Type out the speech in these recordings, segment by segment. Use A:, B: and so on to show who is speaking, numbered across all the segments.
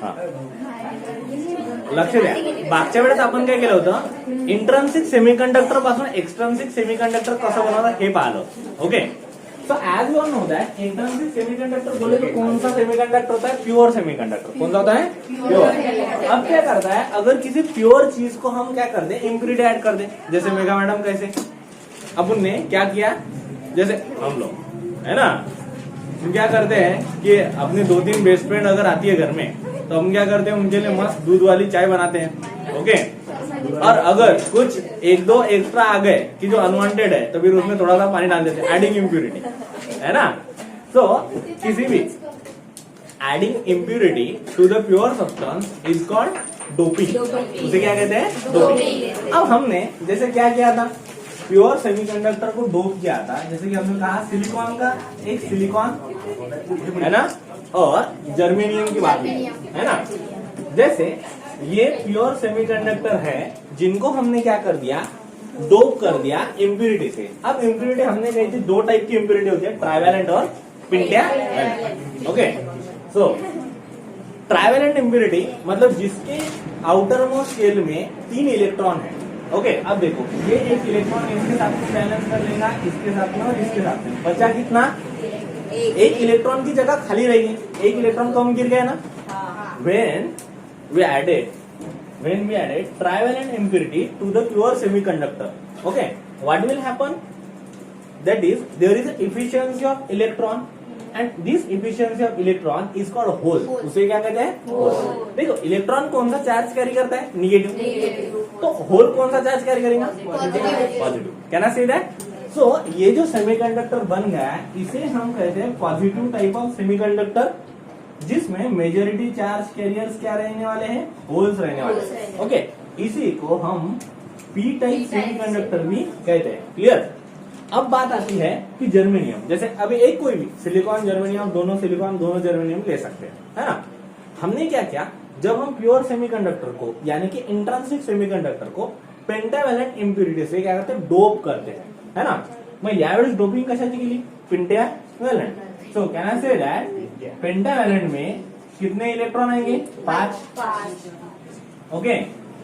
A: हा लक्ष द्या, मागच्या वेळेस आपण काय केलं होतं, इंट्रान्सिक सेमीकंडक्टर पासून एक्सट्रान्सिक सेमीकंडक्टर कसं बनवतात हे पाहिलं. Okay, so as you know that intrinsic semiconductor बोले तो कौन सा सेमीकंडक्टर होता है, प्योर सेमीकंडक्टर. कौन सा होता है, प्योर. अब क्या करता है, अगर किसी प्योर चीज को हम क्या कर दे, इम्प्यूरिटी ऐड कर दे. जैसे मेगा मैडम कैसे अपन ने क्या किया, जैसे हम लोग है ना, हम क्या करते हैं कि अपनी 2-3 बेस्ट फ्रेंड अगर आती है घर में, तो हम क्या करते हैं, उनके लिए मस्त दूध वाली चाय बनाते हैं. ओके, और अगर कुछ 1-2 एक्स्ट्रा आ गए कि जो अनवांटेड है, तो फिर उसमें थोड़ा सा पानी डाल देते हैं, एडिंग इम्प्यूरिटी, है ना. तो किसी भी adding impurity to the pure substance is called doping. उसे क्या कहते हैं, डोपिंग. अब हमने जैसे क्या किया था, प्योर सेमीकंडक्टर को डोप किया था. जैसे कि हमने कहा सिलिकॉन का, एक सिलिकॉन है ना, और जर्मेनियम की बात है ना. जैसे ये प्योर सेमीकंडक्टर है जिनको हमने क्या कर दिया, डोप कर दिया इम्प्यूरिटी से. अब इम्प्यूरिटी हमने कही थी 2 टाइप की इम्प्यूरिटी होती है, ट्राइवेलेंट और पेंटावेलेंट. ओके, सो ट्राइवेलेंट इम्प्यूरिटी मतलब जिसके आउटर मोस्ट स्केल में 3 इलेक्ट्रॉन है. ओके, अब देखो ये एक इलेक्ट्रॉन इसके साथ में बैलेंस कर लेगा, इसके साथ में और इसके साथ में, बचा कितना, एक इलेक्ट्रॉन की जगह खाली रहेगी, एक इलेक्ट्रॉन कम गिर गया ना. When we added trivalent impurity to the pure semiconductor, okay, what will happen? That is, there is an efficiency of electron, and this efficiency of electron is called hole. उसे क्या कहते हैं, होल. देखो electron कौन सा charge carry करता है, negative. तो होल कौन सा चार्ज कैरी करेगा, positive. Can I say that? सो ये जो सेमीकंडक्टर बन गया है, इसे हम कहते हैं पॉजिटिव टाइप ऑफ सेमीकंडक्टर, जिसमें मेजॉरिटी चार्ज कैरियर्स क्या रहने वाले हैं, होल्स रहने वाले हैं. ओके, इसी को हम पी टाइप सेमीकंडक्टर भी कहते हैं. क्लियर. अब बात आती है कि जर्मेनियम, जैसे अभी एक कोई भी सिलिकॉन जर्मेनियम, दोनों सिलिकॉन दोनों जर्मेनियम ले सकते हैं, है ना. हमने क्या किया, जब हम प्योर सेमीकंडक्टर को यानी कि इंट्रांसिक सेमीकंडक्टर को पेंटावेलेंट इम्प्युरिटी से क्या करते हैं, डोप करते हैं, है ना. मग यावेळेस डोपिंग कशाची केली, pentavalent. So can I say that pentavalent में कितने इलेक्ट्रॉन आएंगे, 5. ओके,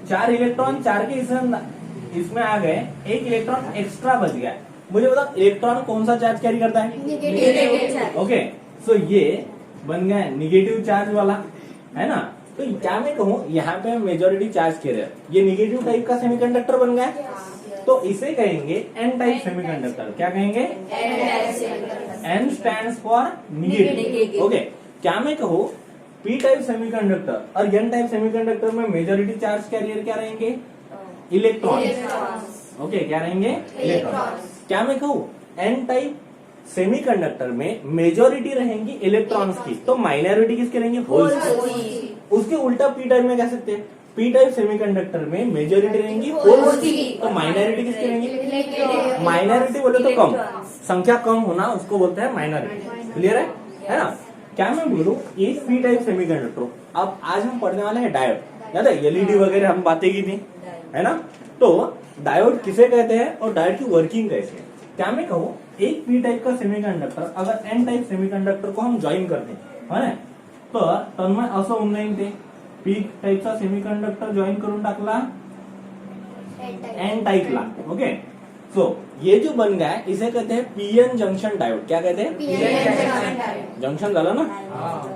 A: 4 इलेक्ट्रॉन 4 के इसमें आ गए, एक इलेक्ट्रॉन एक्स्ट्रा बच गया. मुझे बताओ इलेक्ट्रॉन कौन सा चार्ज कैरी करता है, निगेटिव. ओके, सो ये बन गया निगेटिव चार्ज वाला, है ना. तो क्या मैं कहूँ, यहाँ पे मेजोरिटी चार्ज कैरियर, ये निगेटिव टाइप का सेमीकंडक्टर बन गया, तो इसे कहेंगे एन टाइप सेमीकंडक्टर. क्या कहेंगे, N stands for negative. Okay, क्या मैं कहूँ पी टाइप सेमीकंडक्टर और एन टाइप सेमीकंडक्टर में मेजोरिटी चार्ज कैरियर क्या रहेंगे, इलेक्ट्रॉन. ओके, क्या रहेंगे, इलेक्ट्रॉन. क्या मैं कहूँ एन टाइप सेमीकंडक्टर में मेजोरिटी रहेंगी इलेक्ट्रॉन्स की, तो माइनॉरिटी किसके रहेंगे, होल्स. उसके उल्टा पी टाइप में कह सकते हैं, पी टाइप सेमीकंडक्टर में मेजोरिटी रहेंगी होल्स की, तो माइनॉरिटी किसकी रहेंगी, माइनॉरिटी बोले तो कम, संख्या कम होना उसको बोलते हैं माइनॉरिटी. क्लियर है ना. क्या मैं बोलूं, ये पी टाइप सेमीकंडक्टर. अब आज हम पढ़ने वाले हैं डायोड. याद है एलईडी वगैरह हम बातें की थी, है ना. तो डायोड किसे कहते हैं और डायोड की वर्किंग कैसे है. क्या मैं कहूँ, एक पी टाइप का सेमीकंडक्टर अगर एन टाइप सेमीकंडक्टर को हम जॉईन करते हैं, तर तन्मय असं होऊन जाईल, ते पी टाइपचा सेमीकंडक्टर जॉईन करून टाकला एन टाइपला. ओके, सो ये जो बन गया है इसे कहते हैं पीएन जंक्शन डायोड. क्या कहते हैं, पीएन जंक्शन झाला ना,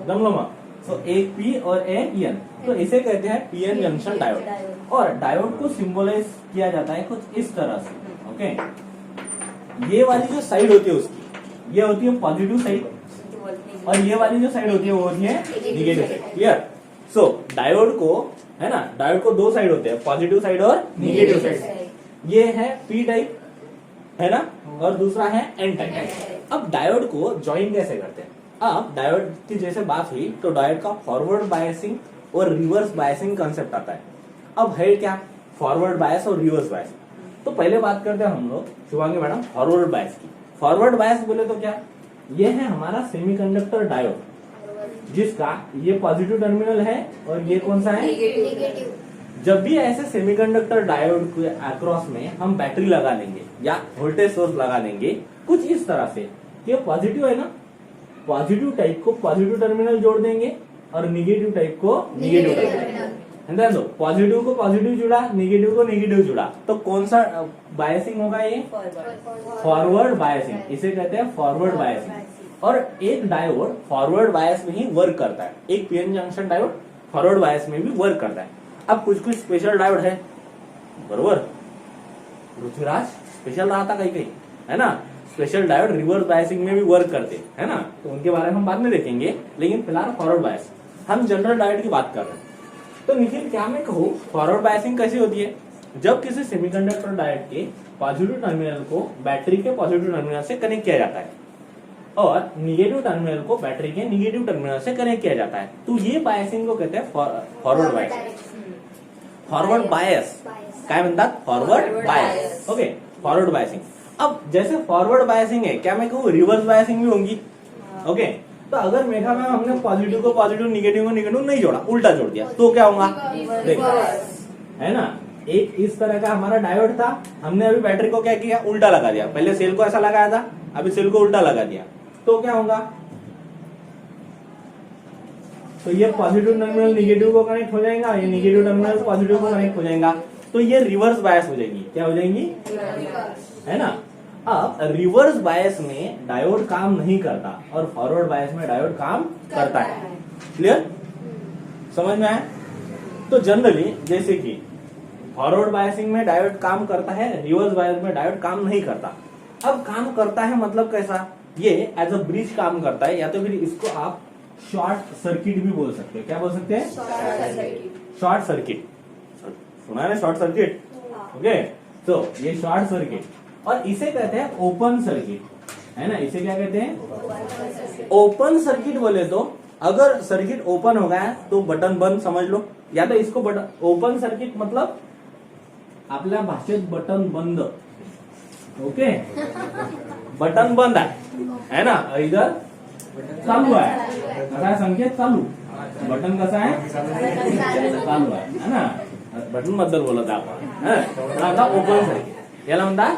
A: जमलो मग. सो एक पी और एक एन, तो इसे कहते हैं पीएन जंक्शन डायोड. और डायोड को सिंबलाइज किया जाता है कुछ इस तरह से. ओके, ये वाली जो साइड होती है उसकी, ये होती है पॉजिटिव साइड, और ये वाली जो साइड होती है वो होती है निगेटिव साइड. क्लियर. सो डायोड को, है ना, डायोड को 2 साइड होते हैं, पॉजिटिव साइड और निगेटिव साइड. ये है पी टाइप, है ना, और दूसरा है एन टाइप. अब डायोड को ज्वाइन कैसे करते हैं. अब डायोड की जैसे बात हुई तो डायोड का फॉरवर्ड बायसिंग और रिवर्स बायसिंग कंसेप्ट आता है. अब है क्या, फॉरवर्ड बायस और रिवर्स बायस. तो पहले बात करते हैं हम लोग शिवांगी मैडम फॉरवर्ड बायस की. फॉरवर्ड बायस बोले तो क्या, ये है हमारा सेमीकंडक्टर डायोड, जिसका ये पॉजिटिव टर्मिनल है और ये कौन सा है,
B: नेगेटिव.
A: जब भी ऐसे सेमीकंडक्टर डायोड के अक्रॉस में हम बैटरी लगा लेंगे या वोल्टेज सोर्स लगा लेंगे कुछ इस तरह से, ये पॉजिटिव है ना, पॉजिटिव टाइप को पॉजिटिव टर्मिनल जोड़ देंगे और निगेटिव टाइप को निगेटिव टाइप। दो पॉजिटिव को पॉजिटिव जुड़ा, निगेटिव को निगेटिव जुड़ा, तो कौन सा बायसिंग होगा? ये फॉरवर्ड बायसिंग, इसे कहते हैं फॉरवर्ड बायसिंग। और एक डायोड फॉरवर्ड बायस में ही वर्क करता है, एक PN junction diode forward bias में भी वर्क करता है। अब कुछ कुछ स्पेशल डायोड है, बरोबर, पृथ्वीराज स्पेशल रहा था कहीं कहीं, है ना, स्पेशल डायोड रिवर्स बायसिंग में भी वर्क करते है ना, तो उनके बारे में हम बाद में देखेंगे, लेकिन फिलहाल फॉरवर्ड बायस हम जनरल डायोड की बात कर रहे हैं। तो निखिल क्या मैं कहूँ फॉरवर्ड बायसिंग कैसी होती है? जब किसी सेमीकंडक्टर डायोड के पॉजिटिव टर्मिनल को बैटरी के पॉजिटिव टर्मिनल से कनेक्ट किया जाता है और निगेटिव टर्मिनल को बैटरी के निगेटिव टर्मिनल से कनेक्ट किया जाता है, तो ये बायसिंग को कहते हैं फॉरवर्ड बायस। फॉरवर्ड बायस काय म्हणतात? Forward bias. Okay, forward biasing. अब जैसे फॉरवर्ड बायसिंग है, क्या मैं कहूँ रिवर्स बायसिंग भी होंगी? ओके, तो अगर मेघा मैम हमने पॉजिटिव को पॉजिटिव निगेटिव को निगेटिव नहीं जोड़ा, उल्टा जोड़ दिया, तो क्या होगा? है ना, एक इस तरह का हमारा डायोड था, हमने अभी बैटरी को क्या किया? उल्टा लगा दिया। पहले सेल को ऐसा लगाया था, अभी सेल को उल्टा लगा दिया, तो क्या होगा? तो ये पॉजिटिव टर्मिनल निगेटिव को कनेक्ट हो जाएगा, ये निगेटिव टर्मिनल पॉजिटिव को कनेक्ट हो जाएगा, तो ये रिवर्स बायस हो जाएगी। क्या हो जाएंगी? है ना। अब रिवर्स बायस में डायोड काम नहीं करता और फॉरवर्ड बायस में डायोड काम करता है। क्लियर? समझ में आया? तो जनरली जैसे कि फॉरवर्ड बायसिंग में डायोड काम करता है, रिवर्स बायस में डायोड काम नहीं करता। अब काम करता है मतलब कैसा? ये एज अ ब्रिज काम करता है, या तो फिर इसको आप शॉर्ट सर्किट भी बोल सकते हैं। क्या बोल सकते हैं? Short circuit. सुना है ना शॉर्ट सर्किट? ओके, तो ये शॉर्ट सर्किट, और इसे कहते हैं ओपन सर्किट, है ना। इसे क्या कहते हैं? ओपन सर्किट बोले तो अगर सर्किट ओपन हो गया तो बटन बंद समझ लो, या तो इसको बटन ओपन सर्किट मतलब आपल्या भाषेत बटन बंद। ओके, बटन बंद है ना, इधर चालू आहे, कसा आहे संकेत? चालू। बटन कसा आहे? चालू आहे ना, बटन बद्दल बोलत आपण। ओपन सर्किट याला म्हणतात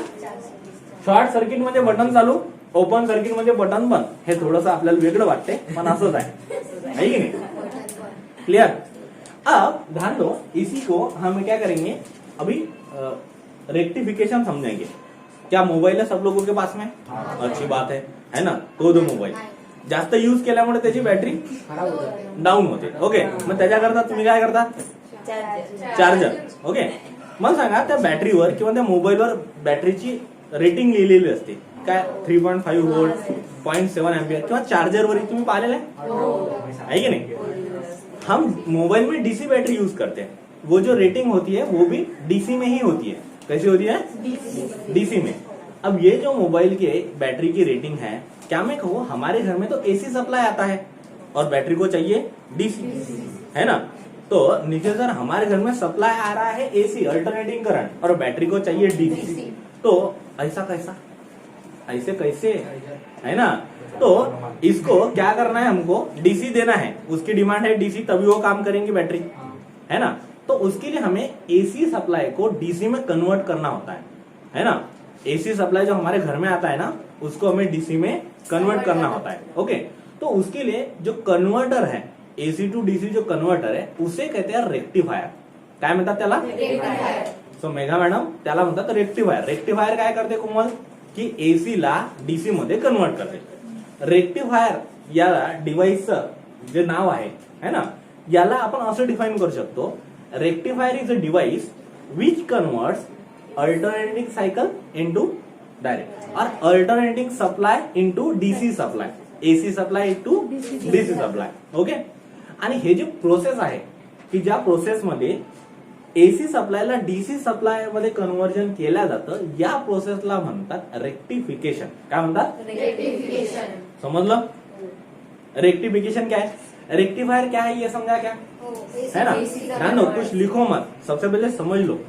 A: शॉर्ट सर्किट म्हणजे बटन चालू, ओपन सर्किट म्हणजे बटन बंद। हे थोडंसं आपल्याला वेगळं वाटते, पण असंच आहे की नाही? क्लियर? अब ध्यान दो, इसी को हम क्या करेंगे अभी रेक्टिफिकेशन समझेंगे। क्या मोबाईल है सब लोगों के पास में? अच्छी बात है ना। तो दो मोबाईल जास्त यूज केल्यामुळे त्याची बॅटरी डाऊन होते। ओके, मग त्याच्याकरता तुम्ही काय करता? चार्जर। ओके, मग सांगा त्या बॅटरीवर किंवा त्या मोबाईलवर बॅटरीची रेटिंग लिहिलेली असते काय? 3.5 वोल्ट, 0.7 एम्पियर, किंवा चार्जरवर तुम्ही पाहिलेलं आहे की नाही? हम मोबाइल में डीसी बैटरी यूज करते हैं, वो जो रेटिंग होती है वो भी डीसी में ही होती है। कैसी होती है? डीसी में। अब ये जो मोबाइल की बैटरी की रेटिंग है, क्या मैं कहूँ हमारे घर में तो एसी सप्लाई आता है और बैटरी को चाहिए डीसी, है ना। तो नीचे सर हमारे घर में सप्लाई आ रहा है एसी अल्टरनेटिंग करंट और बैटरी को चाहिए डीसी, तो ऐसा कैसा? ऐसे कैसे, है ना। तो इसको क्या करना है, हमको डीसी देना है, उसकी डिमांड है डीसी, तभी वो काम करेंगी बैटरी, है ना। तो उसके लिए हमें एसी सप्लाई को डीसी में कन्वर्ट करना होता है ना। एसी सप्लाई जो हमारे घर में आता है ना, उसको हमें डीसी में कन्वर्ट करना होता है। ओके, तो उसके लिए जो कन्वर्टर है, एसी टू डीसी जो कन्वर्टर है, उसे कहते हैं रेक्टिफायर। काय म्हणतात त्याला? सो मेघा मॅडम त्याला म्हणतात रेक्टिफायर। रेक्टिफायर काय करते कोमल? की एसी ला डीसी मध्ये कन्वर्ट करते। रेक्टिफायर या डिव्हाइसचं जे नाव आहे ना, याला आपण असं डिफाइन करू शकतो, rectifier is a device which converts alternating cycle into direct और alternating supply into DC supply, AC supply into DC supply. Okay, आणि हे जे प्रोसेस आहे की ज्या प्रोसेसमध्ये एसी सप्लायला डीसी सप्लाय मध्ये कन्वर्जन केलं जातं, या प्रोसेसला म्हणतात रेक्टिफिकेशन। काय म्हणतात? रेक्टिफिकेशन। समझलं? रेक्टिफिकेशन क्या है? रेक्टिफायर क्या है ये समझा क्या? है ना। ध्यान दो, कुछ लिखो मत, सबसे पहले समझ लो,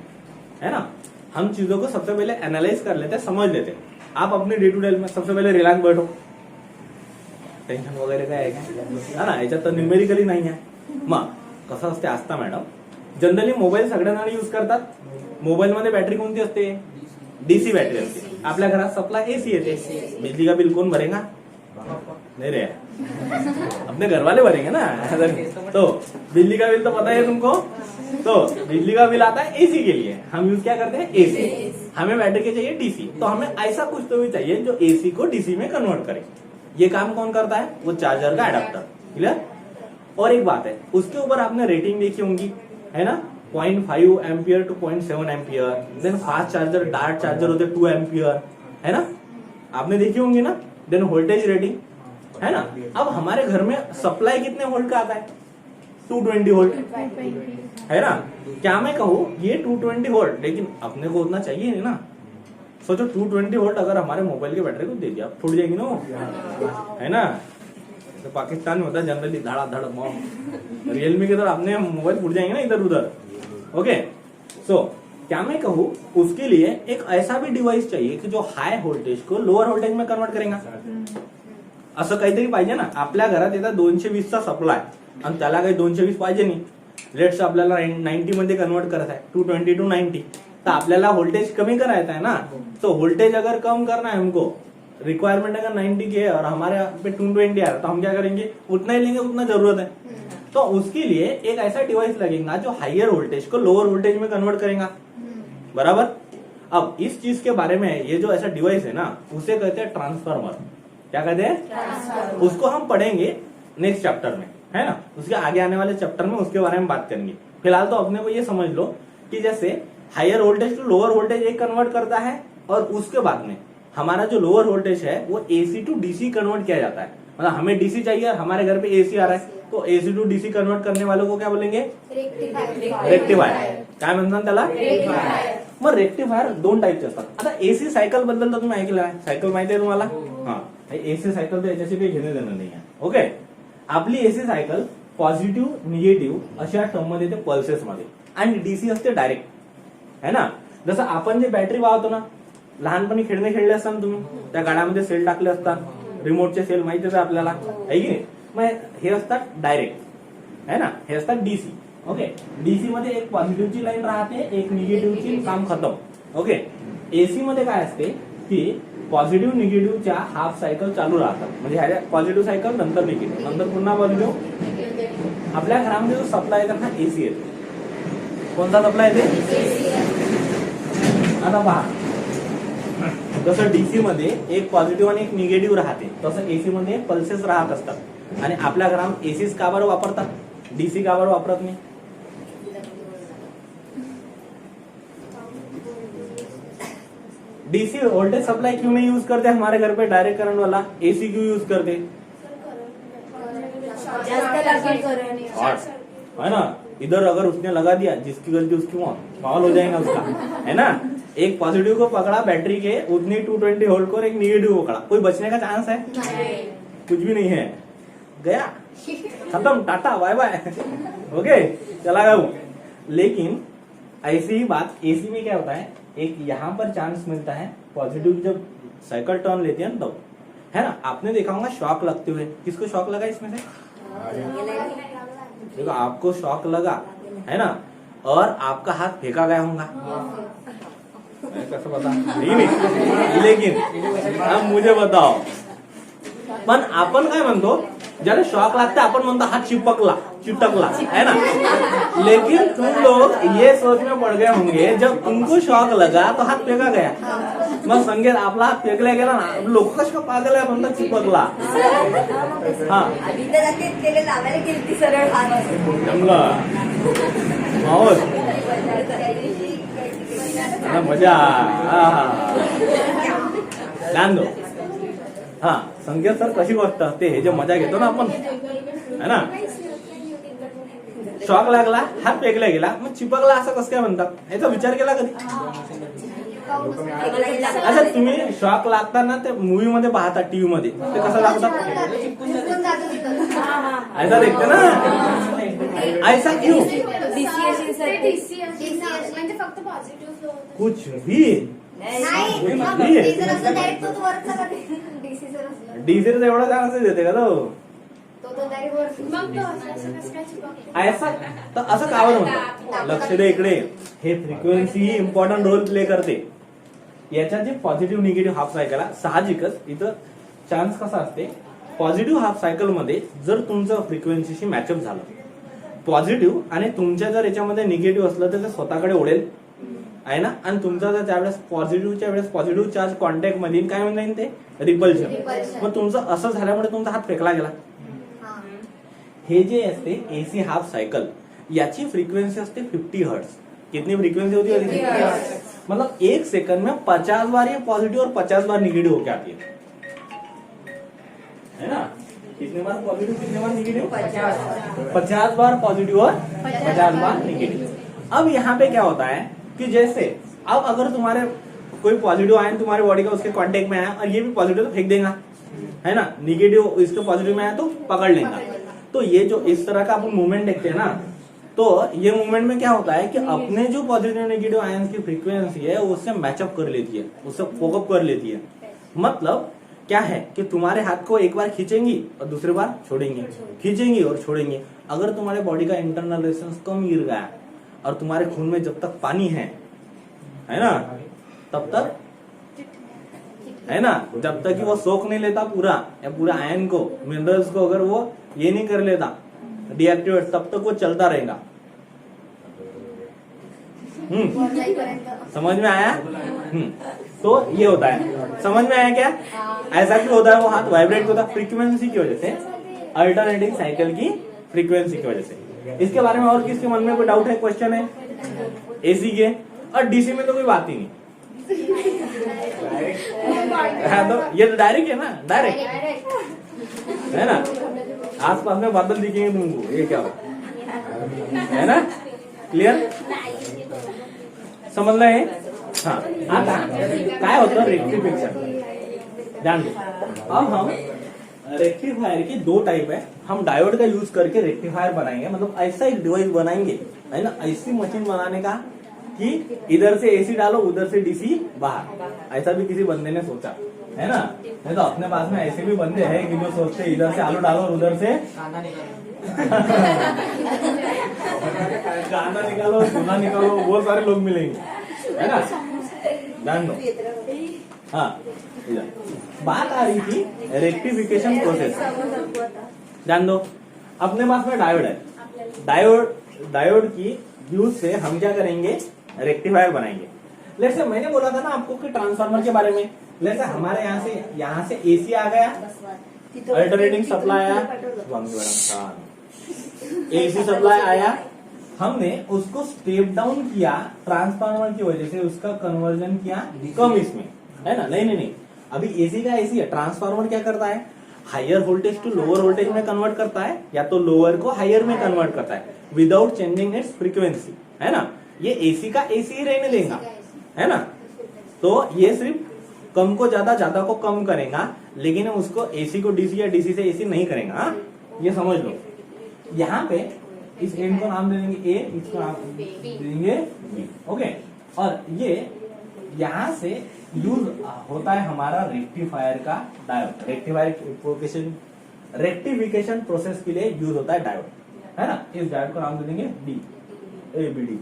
A: है ना। हम चीजों को सबसे पहले एनालाइज कर लेते, समझ लेते। आप अपने डे टू डे में सबसे पहले रिलॅक्स बैठो, टेन्शन वगैरे काय आहे का? ना, याच्यात तर न्यूमेरिकली नाही आहे। मग कसं असते असता मॅडम, जनरली मोबाईल सगळ्यांना यूज करतात। मोबाईल मध्ये बॅटरी कोणती असते? डीसी बॅटरी असते। आपल्या घरात सप्लाय एसी येते, बिजली का बिल कोण भरेगा? नहीं रे, अपने घर वाले भरेंगे ना। तो बिजली का बिल तो पता है तुमको, तो बिजली का बिल आता है एसी के लिए, हम यूज क्या करते हैं एसी। हमें बैटरी के चाहिए डीसी, तो हमें ऐसा कुछ तो भी चाहिए जो एसी को डीसी में कन्वर्ट करे। ये काम कौन करता है? वो चार्जर का एडाप्टर। क्लियर? और एक बात है, उसके ऊपर आपने रेटिंग देखी होंगी, है ना, 0.5 ampere to 0.7 ampere. Then fast charger, Dart charger होते 2 एम्पियर, है ना, आपने देखी होंगी ना। देन वोल्टेज रेटिंग, है ना। अब हमारे घर में सप्लाई कितने वोल्ट का आता है? 220 वोल्ट, है ना। क्या मैं कहूँ ये 220 वोल्ट, लेकिन अपने को उतना चाहिए नहीं ना। सोचो 220 वोल्ट अगर हमारे मोबाइल की बैटरी को दे दिया, फूट जाएगी ना वो, है ना। तो पाकिस्तान में होता है जनरली धड़ा धड़ बम, रियलमी के तो अपने मोबाइल फूट जाएंगे ना इधर उधर। ओके, सो क्या मैं कहूँ उसके लिए एक ऐसा भी डिवाइस चाहिए की जो हाय व्होल्टेज को लोअर व्होल्टेज में कन्वर्ट करेगा। असं काहीतरी पाहिजे ना। आपल्या घरात येतात 220चा सप्लाय आणि त्याला काही 220 पाहिजे नाही। लेट्स आपल्याला 90 मध्ये कन्वर्ट करायचं आहे, 220 टू 90, तो आपल्याला वोल्टेज कमी करायचा है ना। तो वोल्टेज अगर कम करना है हमको, रिक्वायरमेंट अगर 90 की है और हमारे पे 220 आ रहा, तो हम क्या करेंगे? उतना ही लेंगे उतना जरूरत है। तो उसके लिए एक ऐसा डिवाइस लगेगा जो हायर वोल्टेज को लोअर वोल्टेज में कन्वर्ट करेगा। बराबर। अब इस चीज के बारे में, ये जो ऐसा डिवाइस है ना, उसे कहते हैं ट्रांसफार्मर। क्या कहते हैं? उसको हम पढ़ेंगे नेक्स्ट चैप्टर में, है ना। उसके आगे आने वाले चैप्टर में उसके बारे में बात करेंगे। फिलहाल तो अपने को ये समझ लो कि जैसे higher voltage to lower voltage एक कन्वर्ट करता है, और उसके बाद में हमारा जो लोअर वोल्टेज है वो एसी टू डीसी कन्वर्ट किया जाता है। मतलब हमें डीसी चाहिए और हमारे घर पे एसी आ रहा है, तो एसी टू डीसी कन्वर्ट करने वालों को क्या बोलेंगे? रेक्टिफायर। काय म्हणतात त्याला? मग रेक्टिफायर 2 टाईपचे असतात। आता एसी सायकल बद्दल तर तुम्ही ऐकलं आहे, सायकल माहिती आहे तुम्हाला? हा, एसी सायकल तर याच्याशी काही घेणं देणं नाही आहे। ओके, आपली एसी सायकल पॉझिटिव्ह निगेटिव्ह अशा टर्म मध्ये येते पल्सेस मध्ये, आणि डीसी असते डायरेक्ट, है ना। जसं आपण जे बॅटरी वाहतो ना, लहानपणी खेळणे खेळले असतात ना तुम्ही, त्या गाड्यामध्ये सेल टाकले असतात, रिमोटचे सेल माहितीच आहे आपल्याला, आहे की नाही। मग हे असतात डायरेक्ट, है ना, हे असतात डीसी। ओके, डीसी मध्ये एक पॉझिटिव्हची लाईन राहते, एक निगेटिव्हची, काम खतम। ओके, एसी मध्ये काय असते की पॉझिटिव्ह निगेटिव्हच्या हाफ सायकल चालू राहतात, म्हणजे पॉझिटिव्ह सायकल नंतर निगेटिव्ह, नंतर पुन्हा पॉझिटिव्ह। आपल्या घरामध्ये जो सप्लाय येतात ना एसी येते, कोणता सप्लाय येते? आता पहा, जसं डीसी मध्ये एक पॉझिटिव्ह आणि एक निगेटिव्ह राहते, तसं एसी मध्ये पल्सेस राहत असतात। आणि आपल्या घरात एसीच का बरं वापरतात, डीसी का बरं वापरत नाही? डीसी वोल्टेज सप्लाई क्यों नहीं यूज करते हमारे घर पे डायरेक्ट करंट वाला, एसी क्यों यूज करते? है ना, इधर अगर उसने लगा दिया, जिसकी गलती उसकी मौत, माहौल हो जाएगा उसका, है ना। एक पॉजिटिव को पकड़ा बैटरी के, उतनी 220 वोल्ट को, और एक निगेटिव को पकड़ा, कोई बचने का चांस है? कुछ भी नहीं है, गया, खत्म, टाटा बाय बाय। ओके, चला गया वो। लेकिन ऐसी ही बात एसी में क्या होता है, एक यहाँ पर चांस मिलता है, पॉजिटिव जब साइकिल टर्न लेती है ना तब, है ना। आपने देखा होगा शॉक लगते हुए, किसको शॉक लगा इसमें से? देखो, आपको शॉक लगा, है ना, और आपका हाथ फेंका गया होगा, कैसे बता नहीं, लेकिन अब मुझे बताओ, पण आपण काय म्हणतो, ज्याला शॉक लगता है अपन म्हणतो हाथ चिपकला, है ना। लेकिन तुम लोग ये सोच में पड़ गए होंगे, जब तुमको शॉक लगा तो हाथ फेंका गया, मग संगीत आपला हात फेकला गेला ना, लोक कशा पागल आहे म्हणतात चिपकला। हा, मजा, ध्यान दो। हा, संकेत सर कशी गोष्ट असते, हे जे मजा घेतो ना आपण, है ना। शॉक लागला, हात फेकला गेला, मग चिपकला असं कसं काय म्हणतात, याचा विचार केला कधी? अच्छा, तुम्ही शॉक लागताना ते मूवी मध्ये पाहता, टीव्ही मध्ये, ते कसं लागतात? ऐसा देखते ना, ऐसा क्यों? कुछ भी डीसी तर एवढा चान्स देते का तो? ऐसा तर असं का बरं म्हणतात? लक्ष दे इकडे, हे फ्रिक्वेन्सी इम्पॉर्टंट रोल प्ले करते। याच्या जे पॉझिटिव्ह निगेटिव्ह हाफ सायकल, साहजिकच इथं चान्स कसा असते पॉझिटिव्ह हाफ सायकल मध्ये जर तुमचं फ्रिक्वेन्सीशी मॅचअप झालं, पॉझिटिव्ह आणि तुमच्या जर याच्यामध्ये निगेटिव्ह असलं तर ते स्वतःकडे ओढेल आहे ना, आणि तुमचा जर त्यावेळेस पॉझिटिव्हच्या वेळेस पॉझिटिव्ह चार्ज कॉन्टॅक्ट मध्ये काय म्हणता येईल ते रिपल्शन. मग तुमचं असं झाल्यामुळे तुमचा हात फेकला गेला. हे जे असते एसी हाफ सायकल याची फ्रीक्वेंसी असते 50 हर्ट्ज. कितनी फ्रीक्वेंसी होती है? मतलब 1 सेकंड में 50 बार ये पॉजिटिव और 50 बार निगेटिव होके आती है ना. कितने बार पॉजिटिव कितने बार निगेटिव? 50 बार पॉजिटिव और 50 बार निगेटिव. अब यहाँ पे क्या होता है कि जैसे अब अगर तुम्हारे कोई पॉजिटिव आया तुम्हारे बॉडी का उसके कांटेक्ट में आया और ये भी पॉजिटिव तो फेंक देगा, है ना. निगेटिव इसके पॉजिटिव में आया तो पकड़ लेगा. तो ये जो इस तरह का अपन मूवमेंट देखते हैं ना, तो ये मूवमेंट में क्या होता है कि अपने जो पॉजिटिव नेगेटिव आयंस की फ्रीक्वेंसी है उससे मैचअप कर लेती है, उससे फोकअप कर लेती है. मतलब क्या है कि तुम्हारे हाथ को एक बार खींचेंगी और दूसरी बार छोड़ेंगे, खींचेंगी और छोड़ेंगे. अगर तुम्हारे बॉडी का इंटरनल रेजिस्टेंस कम गिर गया और तुम्हारे खून में जब तक पानी है ना, तब तक है ना, जब तक कि वो सोख नहीं लेता पूरा या पूरा आयन को, मिनरल्स को, अगर वो ये नहीं कर लेता डीएक्टिवेट, तब तक वो चलता रहेगा. समझ में आया? तो ये होता है. समझ में आया क्या? ऐसा क्यों होता है? वो हाथ वाइब्रेट होता है फ्रीक्वेंसी की वजह से, अल्टरनेटिंग साइकिल की फ्रीक्वेंसी की वजह से. इसके बारे में और किसके मन में कोई डाउट है, क्वेश्चन है? एसी के और डीसी में तो कोई बात ही नहीं. तो ये तो डायरेक्ट है ना, डायरेक्ट है ना. आसपास में बादल दिखेंगे तुमको, ये क्या है ना. क्लियर? समझ रहे हैं? हाँ. आता काय होतं रेक्टिफिकेशन, ध्यान दो. अब हम रेक्टिफायर की 2 टाइप है. हम डायोड का यूज करके रेक्टिफायर बनाएंगे, मतलब ऐसा एक डिवाइस बनाएंगे, है ना, ऐसी मशीन बनाने का कि इधर से एसी डालो उधर से डीसी बाहर. ऐसा भी किसी बंदे ने सोचा, है ना. नहीं तो अपने पास में ऐसे भी बंदे हैं कि जो सोचते हैं इधर से आलू डालो और उधर से गाना निकालो, धुना निकालो, बहुत सारे लोग मिलेंगे, है ना. ध्यान दो. हाँ, बात आ रही थी रेक्टिफिकेशन प्रोसेस. ध्यान दो. अपने पास में डायोड है. डायोड की यूज से हम क्या करेंगे, रेक्टिफायर बनाएंगे. जैसे मैंने बोला था ना आपको कि ट्रांसफार्मर के बारे में. जैसे हमारे यहाँ से एसी आ गया, अल्टरनेटिंग सप्लाई आया, एसी सप्लाई आया, हमने उसको स्टेप डाउन किया ट्रांसफार्मर की वजह से, उसका कन्वर्जन किया कम इसमें, है ना. नहीं, अभी एसी का एसी है. ट्रांसफार्मर क्या करता है, higher voltage to lower voltage में कन्वर्ट करता है, या तो लोअर को हायर में कन्वर्ट करता है विदाउट चेंजिंग इट्स फ्रीक्वेंसी, है ना. ये एसी का एसी ही रहने देगा, है ना. तो ये सिर्फ कम को ज्यादा, ज्यादा को कम करेगा, लेकिन उसको एसी को डीसी या डीसी से एसी नहीं करेगा. ये समझ लो. यहाँ पे इस एंड को नाम दे देंगे ए, इसको नाम देंगे बी. ओके. और ये यहाँ से यूज होता है हमारा रेक्टिफायर का डायोड. रेक्टिफिकेशन प्रोसेस के लिए यूज होता है डायोड, है ना. इस डायोड को नाम दे देंगे डी, एबीडी,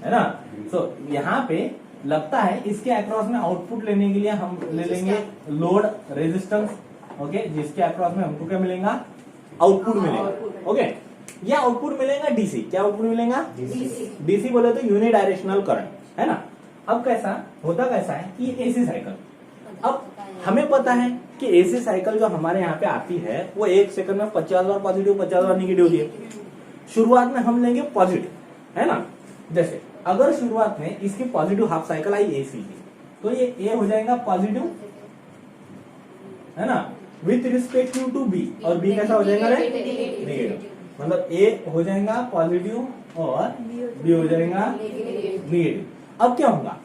A: है ना. सो यहाँ पे लगता है इसके अक्रॉस में आउटपुट लेने के लिए हम ले लेंगे लोड रेजिस्टेंस. ओके. जिसके अक्रॉस में हमको क्या मिलेगा, आउटपुट मिलेगा. ओके. या आउटपुट मिलेगा डीसी. क्या आउटपुट मिलेगा? डीसी बोले तो यूनिडायरेक्शनल करंट, है ना. अब कैसा होता, कैसा है कि एसी साइकिल. अब हमें पता है कि एसी साइकिल जो हमारे यहाँ पे आती है वो 1 सेकंड में 50 बार पॉजिटिव 50 बार निगेटिव होती है. शुरुआत में हम लेंगे पॉजिटिव, है ना. जैसे अगर शुरुआत में इसकी पॉजिटिव हाफ साइकिल आई एसी की, तो ये ए हो जाएगा पॉजिटिव, है ना, विथ रिस्पेक्ट टू बी. और बी कैसा हो जाएगा नेगेटिव. मतलब ए हो जाएगा पॉजिटिव और बी हो जाएगा नेगेटिव. अब क्या होगा,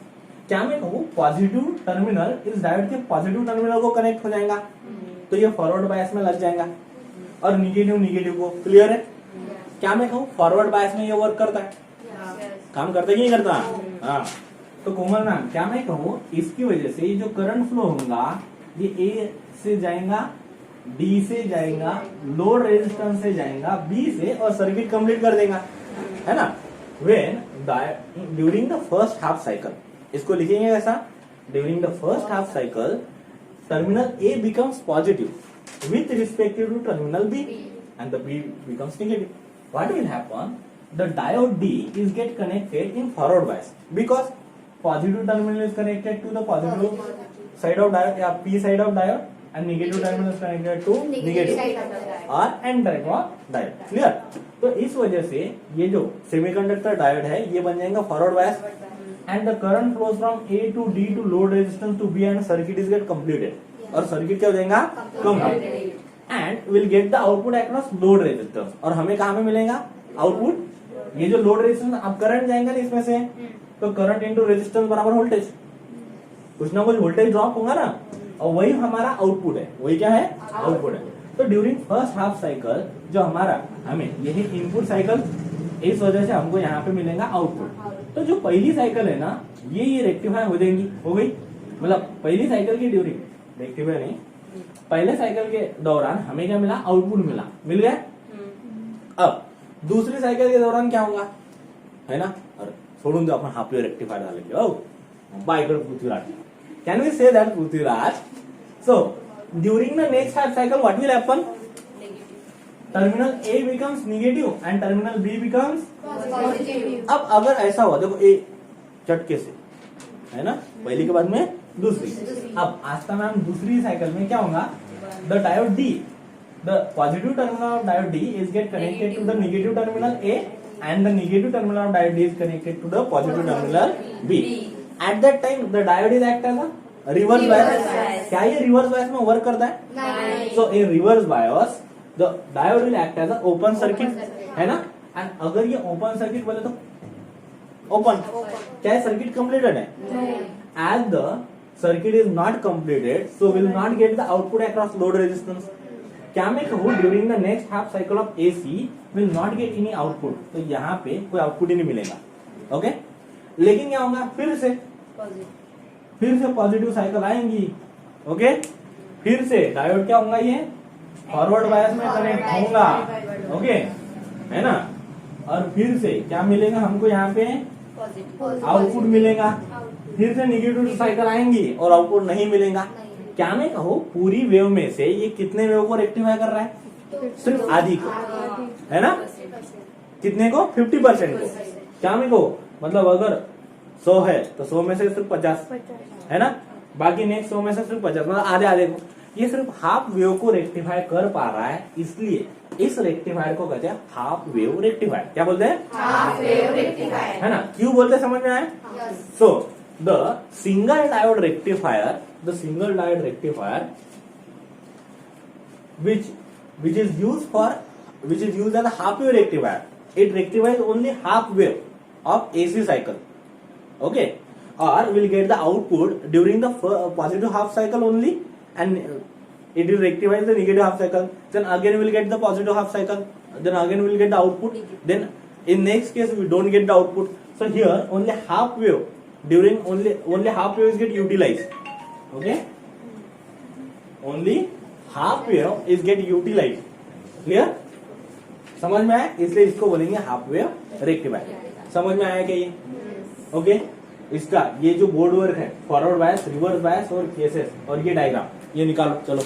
A: क्या मैं कहूँ पॉजिटिव टर्मिनल इस डायोड के पॉजिटिव टर्मिनल को कनेक्ट हो जाएगा, तो ये फॉरवर्ड बायस में लग जाएगा, और निगेटिव को. क्लियर है? क्या मैं कहूँ फॉरवर्ड बायस में ये वर्क करता है, काम करता है कि नहीं करता? हाँ. तो कोमल मैम, क्या मैं कहूँ इसकी वजह से ये जो करंट फ्लो होगा ये ए से जाएगा, डी से जाएगा, लोड रेजिस्टेंस से जाएगा, बी से, और सर्किट कंप्लीट कर देगा, है ना. When during the first half cycle, इसको लिखेंगे ऐसा, during the first half cycle terminal A becomes positive with respect to terminal B and the B becomes negative. What will happen? The diode D is get connected in forward bias because positive terminal is connected to the positive side of diode या P side of diode and negative terminal is connected to negative और N type of diode. Clear? तो इस वजह से ये जो semiconductor diode है ये बन जाएगा forward bias and the current flows from A to D to load resistance to B and circuit is get completed और सर्किट क्या हो जाएगा complete and will get the output across load resistance और हमें कहाँ पे मिलेगा आउटपुट ये जो लोड रेजिस्टेंस अब करंट जाएगा ना इसमें से तो करंट इनटू रेजिस्टेंस बराबर वोल्टेज कुछ ना कुछ वोल्टेज ड्रॉप होगा ना और वही हमारा आउटपुट है वही क्या है आउटपुट है तो ड्यूरिंग फर्स्ट हाफ साइकिल जो हमारा हमें यही इनपुट साइकिल इस वजह से हमको यहाँ पे मिलेगा आउटपुट तो जो पहली साइकिल है ना ये रेक्टिफाई हो जाएंगी हो गई मतलब पहली साइकिल की ड्यूरिंग रेक्टिफाई नहीं पहले साइकिल के दौरान हमें क्या मिला आउटपुट मिल गया अब दूसरी साइकिल के दौरान क्या होगा है ना और छोड़ून दो अपन हाफ रेक्टिफायर डालेंगे बाय कर Prithviraj can we say that Prithviraj so during the next half cycle what will happen terminal A becomes negative and terminal B becomes positive अब अगर ऐसा हुआ देखो A चटके से है ना पहली के बाद में दूसरी अब आस्था मैम दूसरी साइकिल में क्या होगा the diode D the positive terminal of diode D is get connected to the negative terminal A and the negative terminal of diode D is connected to the positive terminal B at that time the diode is act as a reverse bias क्या ये reverse bias में work करता है so in reverse bias the diode will act as a open circuit है ना and अगर ये open circuit बोले तो open क्या है सर्किट completed है as the circuit is not completed so will not get the output across load resistance क्या मैं कहूँ during the next half cycle of AC will not get any output तो यहाँ पे कोई आउटपुट ही नहीं मिलेगा ओके लेकिन क्या होगा फिर से पॉजिटिव साइकिल आएंगी ओके फिर से डायोड क्या होगा ये फॉरवर्ड बायस में कनेक्ट होगा ओके है ना और फिर से क्या मिलेगा हमको यहाँ पे आउटपुट मिलेगा फिर से निगेटिव साइकिल आएंगी और आउटपुट नहीं मिलेगा क्या मैं कहूँ पूरी वेव में से ये कितने वेव को रेक्टिफाई कर रहा है सिर्फ आधी को है ना कितने को 50% को क्या मैं कहूँ मतलब अगर 100 है तो 100 में से सिर्फ 50 है ना बाकी नेक्स्ट 100 में से सिर्फ 50 मतलब आधे को ये सिर्फ हाफ वेव को रेक्टिफाई कर पा रहा है इसलिए इस रेक्टिफायर को कहते हैं हाफ वेव रेक्टिफायर क्या बोलते हैं हाफ वेव रेक्टिफायर है ना क्यों बोलते हैं समझ में आए so the single diode rectifier the single diode rectifier which is used as a half wave rectifier it rectifies only half wave of AC cycle okay or will get the output during the positive half cycle only and it will rectify the negative half cycle then again will get the positive half cycle then again will get the output then in next case we don't get the output so here only half wave during only half wave is get utilized okay only half wave is get utilized clear समझ में आया इसलिए इसको बोलेंगे half wave rectifier समझ में आया क्या ये ओके इसका ये जो बोर्ड वर्क है फॉरवर्ड बायस रिवर्स बायस और केसेस और ये डायग्राम ये निकालो चलो